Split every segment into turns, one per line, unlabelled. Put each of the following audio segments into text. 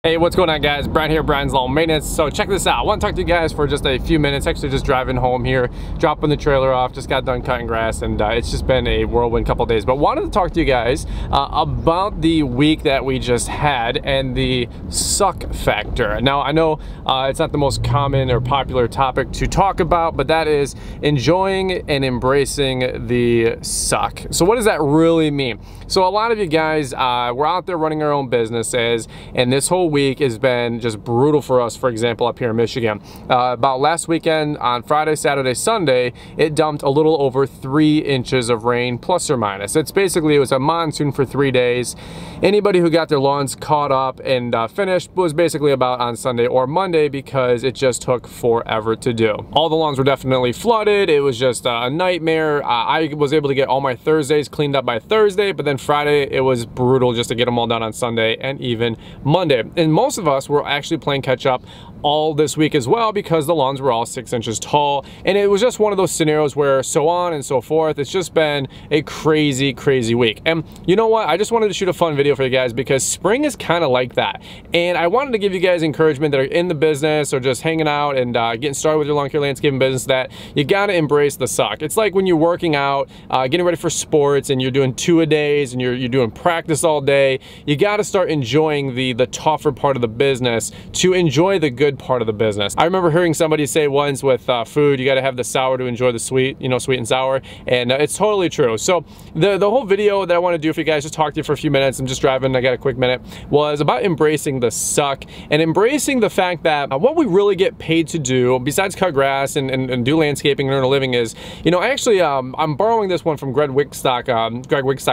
Hey, what's going on, guys? Brian here, Brian's Lawn Maintenance. So check this out. I want to talk to you guys for just a few minutes. Actually, just driving home here, dropping the trailer off. Just got done cutting grass, and it's just been a whirlwind couple days. But wanted to talk to you guys about the week that we just had and the suck factor. Now, I know it's not the most common or popular topic to talk about, but that is enjoying and embracing the suck. So what does that really mean? So a lot of you guys, we're out there running our own businesses, and this whole week has been just brutal for us. For example, up here in Michigan, about last weekend on Friday, Saturday, Sunday, it dumped a little over 3 inches of rain, plus or minus. It was a monsoon for 3 days. Anybody who got their lawns caught up and finished was basically about on Sunday or Monday, because it just took forever to do. All the lawns were definitely flooded. It was just a nightmare. I was able to get all my Thursdays cleaned up by Thursday, but then Friday it was brutal just to get them all done on Sunday and even Monday. And most of us were actually playing catch up all this week as well, because the lawns were all 6 inches tall, and it was just one of those scenarios where so on and so forth. It's just been a crazy week. And you know what, I just wanted to shoot a fun video for you guys, because spring is kind of like that, and I wanted to give you guys encouragement that are in the business or just hanging out and getting started with your lawn care landscaping business, that you got to embrace the suck. It's like when you're working out, getting ready for sports, and you're doing 2-a-days and you're doing practice all day. You got to start enjoying the tougher part of the business to enjoy the good part of the business. I remember hearing somebody say once with food, you got to have the sour to enjoy the sweet, you know, sweet and sour, and it's totally true. So the whole video that I want to do for you guys, just talk to you for a few minutes, I'm just driving, I got a quick minute, was about embracing the suck and embracing the fact that what we really get paid to do, besides cut grass and do landscaping and earn a living, is, you know, actually I'm borrowing this one from Greg Wigstock,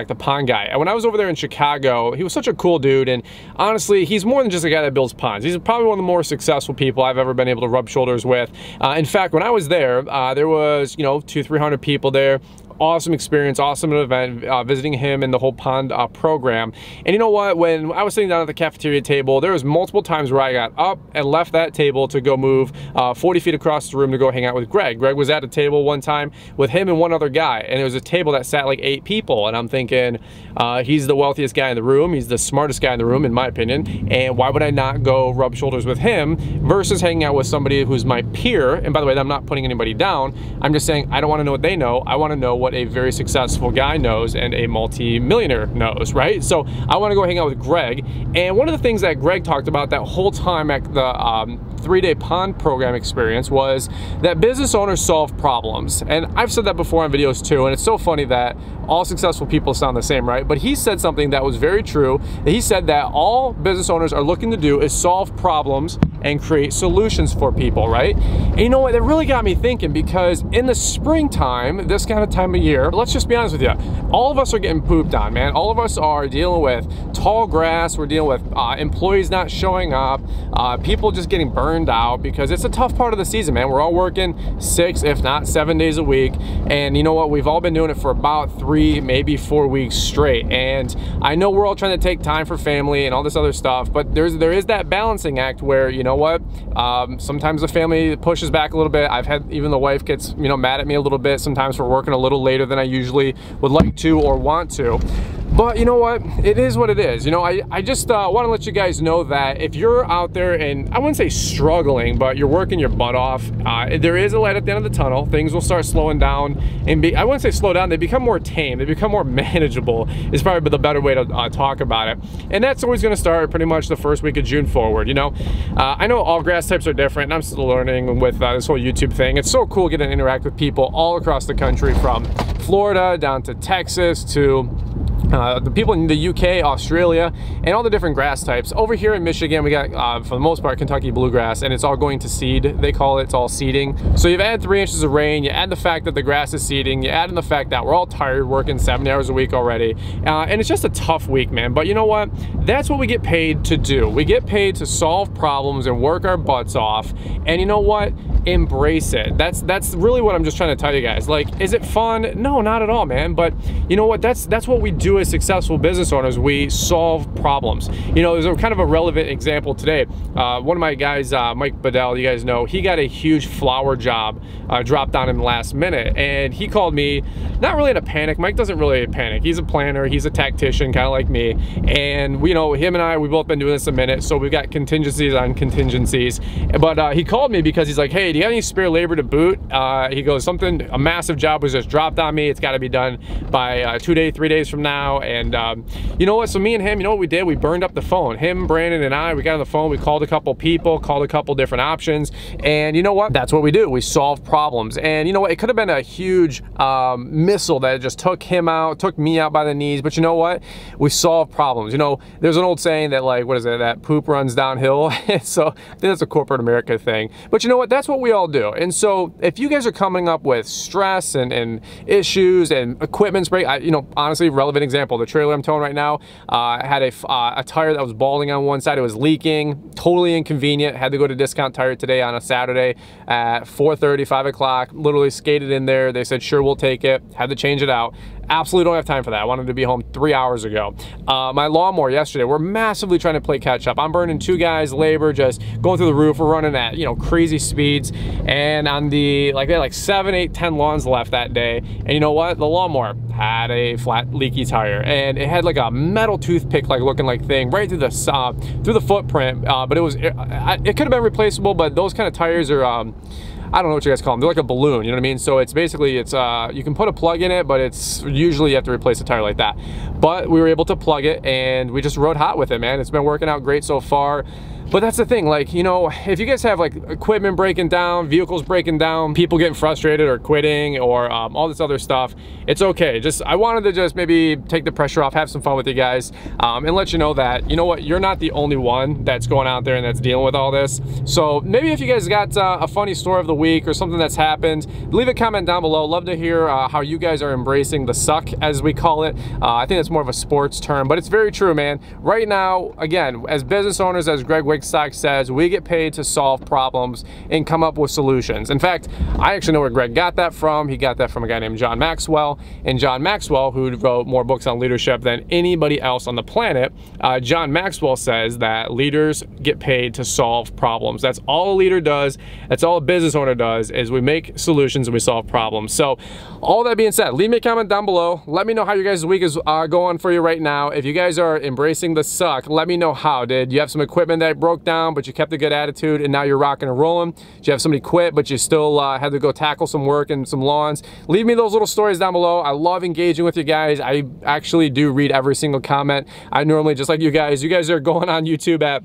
the pond guy. And when I was over there in Chicago, he was such a cool dude, and honestly, he's more than just a guy that builds ponds. He's probably one of the more successful people I've ever been able to rub shoulders with. In fact, when I was there, there was, you know, 200-300 people there. Awesome experience, awesome event, visiting him and the whole pond program. And you know what, when I was sitting down at the cafeteria table, there was multiple times where I got up and left that table to go move 40 feet across the room to go hang out with Greg. Greg was at a table one time with him and one other guy, and it was a table that sat like 8 people, and I'm thinking, he's the wealthiest guy in the room, he's the smartest guy in the room in my opinion, and why would I not go rub shoulders with him versus hanging out with somebody who's my peer? And by the way, I'm not putting anybody down, I'm just saying I don't want to know what they know, I want to know what a very successful guy knows and a multi-millionaire knows, right? So I want to go hang out with Greg, and one of the things that Greg talked about that whole time at the 3-day pond program experience was that business owners solve problems. And I've said that before on videos too, and it's so funny that all successful people sound the same, right? But he said something that was very true. He said that all business owners are looking to do is solve problems and create solutions for people, right? And you know what, that really got me thinking, because in the springtime, this kind of time of year, let's just be honest with you, all of us are getting pooped on, man. All of us are dealing with tall grass, we're dealing with employees not showing up, people just getting burned out, because it's a tough part of the season, man. We're all working 6, if not 7 days a week, and you know what, we've all been doing it for about 3, maybe 4 weeks straight. And I know we're all trying to take time for family and all this other stuff, but there is that balancing act where, you know what, sometimes the family pushes back a little bit. I've had, even the wife gets, you know, mad at me a little bit sometimes for working a little later than I usually would like to or want to. But you know what, it is what it is. You know, I just want to let you guys know that if you're out there and, I wouldn't say struggling, but you're working your butt off, there is a light at the end of the tunnel. Things will start slowing down, and I wouldn't say slow down, they become more tame, they become more manageable is probably the better way to talk about it. And that's always going to start pretty much the first week of June forward, you know. I know all grass types are different, and I'm still learning with this whole YouTube thing. It's so cool getting to interact with people all across the country, from Florida down to Texas to the people in the UK, Australia, and all the different grass types. Over here in Michigan, we got, for the most part, Kentucky bluegrass, and it's all going to seed, they call it. It's all seeding. So you've added 3 inches of rain, you add the fact that the grass is seeding, you add in the fact that we're all tired, working 70 hours a week already, and it's just a tough week, man. But you know what? That's what we get paid to do. We get paid to solve problems and work our butts off, and you know what? Embrace it. That's really what I'm just trying to tell you guys. Like, is it fun? No, not at all, man. But you know what? That's what we do as successful business owners, we solve problems. You know, there's a kind of a relevant example today. One of my guys, Mike Bedell, you guys know, he got a huge flower job dropped on him last minute, and he called me, not really in a panic. Mike doesn't really panic. He's a planner, he's a tactician, kind of like me, and we, you know, him and I, we've both been doing this a minute, so we've got contingencies on contingencies. But he called me because he's like, hey, do you have any spare labor to boot? He goes, a massive job was just dropped on me. It's got to be done by 3 days from now. And you know what, so me and him, you know what we did? We burned up the phone. Him, Brandon, and I, we got on the phone, we called a couple people, called a couple different options, and you know what? That's what we do. We solve problems. And you know what? It could have been a huge missile that just took him out, took me out by the knees, but you know what? We solve problems. You know, there's an old saying that, like, what is it? That poop runs downhill. So I think that's a corporate America thing. But you know what? That's what we all do. And so if you guys are coming up with stress and issues and equipment's break, you know, honestly, relevant example, the trailer I'm towing right now had a tire that was balding on one side. It was leaking, totally inconvenient. Had to go to Discount Tire today on a Saturday at 4:30, 5 o'clock, literally skated in there. They said, sure, we'll take it. Had to change it out. Absolutely don't have time for that. I wanted to be home 3 hours ago. My lawnmower yesterday, we're massively trying to play catch up. I'm burning 2 guys labor, just going through the roof. We're running at, you know, crazy speeds. And on the, like, they had like 7, 8, 10 lawns left that day. And you know what? The lawnmower had a flat, leaky tire, and it had like a metal toothpick, like looking like thing right through the footprint. But it could have been replaceable. But those kind of tires are, I don't know what you guys call them. They're like a balloon, you know what I mean? So it's basically, you can put a plug in it, but it's usually you have to replace a tire like that. But we were able to plug it, and we just rode hot with it, man. It's been working out great so far. But that's the thing, like, you know, if you guys have like equipment breaking down, vehicles breaking down, people getting frustrated or quitting or all this other stuff, it's okay. I wanted to just maybe take the pressure off, have some fun with you guys, and let you know that, you know what, you're not the only one that's going out there and that's dealing with all this. So maybe if you guys got a funny story of the week or something that's happened, leave a comment down below. Love to hear how you guys are embracing the suck, as we call it. I think it's more of a sports term, but it's very true, man. Right now, again, as business owners, as Greg Wickstock says, we get paid to solve problems and come up with solutions. In fact, I actually know where Greg got that from. He got that from a guy named John Maxwell. And John Maxwell, who wrote more books on leadership than anybody else on the planet, John Maxwell says that leaders get paid to solve problems. That's all a leader does. That's all a business owner does, is we make solutions and we solve problems. So all that being said, leave me a comment down below. Let me know how your guys' week is going for you right now. If you guys are embracing the suck, let me know how. Did you have some equipment that broke down, but you kept a good attitude and now you're rocking and rolling? Did you have somebody quit, but you still had to go tackle some work and some lawns? Leave me those little stories down below. I love engaging with you guys. I actually do read every single comment. I normally, just like you guys are going on YouTube at,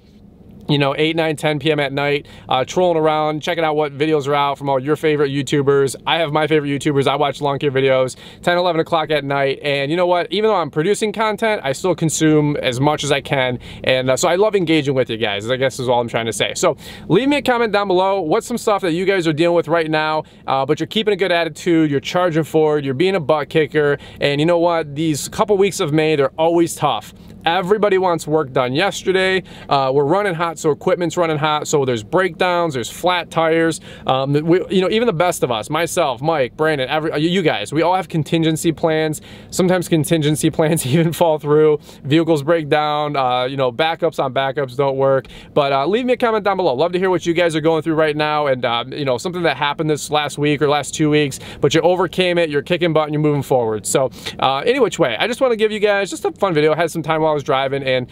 you know, 8, 9, 10 p.m. at night, trolling around, checking out what videos are out from all your favorite YouTubers. I have my favorite YouTubers. I watch lawn care videos 10, 11 o'clock at night. And you know what? Even though I'm producing content, I still consume as much as I can. And so I love engaging with you guys, I guess is all I'm trying to say. So leave me a comment down below. What's some stuff that you guys are dealing with right now, but you're keeping a good attitude, you're charging forward, you're being a butt kicker. And you know what? These couple weeks of May, they're always tough. Everybody wants work done yesterday. We're running hot, so equipment's running hot. So there's breakdowns, there's flat tires. You know, even the best of us, myself, Mike, Brandon, you guys, we all have contingency plans. Sometimes contingency plans even fall through. Vehicles break down. You know, backups on backups don't work. But leave me a comment down below. Love to hear what you guys are going through right now, and you know, something that happened this last week or last 2 weeks, but you overcame it. You're kicking butt and you're moving forward. So any which way, I just want to give you guys just a fun video. I had some time while I was driving, and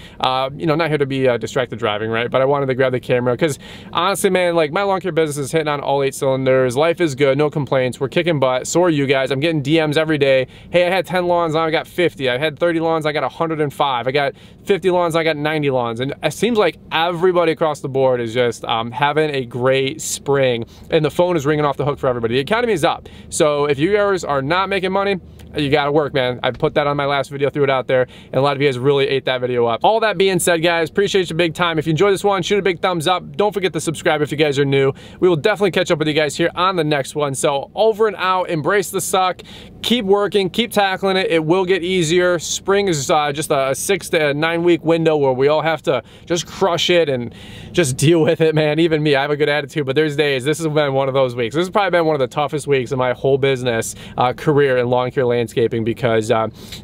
you know, not here to be distracted driving, right? But I wanted to grab the camera because honestly, man, like, my lawn care business is hitting on all 8 cylinders. Life is good, no complaints. We're kicking butt. So are you guys. I'm getting DMs every day. Hey, I had 10 lawns, now I got 50. I had 30 lawns, I got 105. I got 50 lawns, I got 90 lawns. And it seems like everybody across the board is just having a great spring, and the phone is ringing off the hook for everybody. The economy is up. So if you guys are not making money, you gotta work, man. I put that on my last video, threw it out there, and a lot of you guys really ate that video up. All that being said, guys, appreciate you big time. If you enjoyed this one, shoot a big thumbs up. Don't forget to subscribe if you guys are new. We will definitely catch up with you guys here on the next one. So over and out, embrace the suck, keep working, keep tackling it. It will get easier. Spring is just a 6 to 9 week window where we all have to just crush it and just deal with it, man. Even me, I have a good attitude, but there's days, this has been one of those weeks. This has probably been one of the toughest weeks in my whole business career in lawn care landscaping because,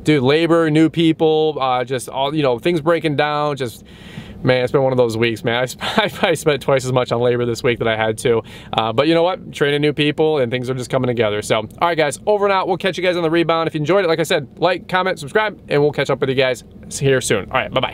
dude, labor, new people, just all, you know, things breaking down, just, man, it's been one of those weeks, man. I probably spent twice as much on labor this week that I had to. But you know what? Training new people and things are just coming together. So, all right, guys, over and out. We'll catch you guys on the rebound. If you enjoyed it, like I said, like, comment, subscribe, and we'll catch up with you guys here soon. All right, bye-bye.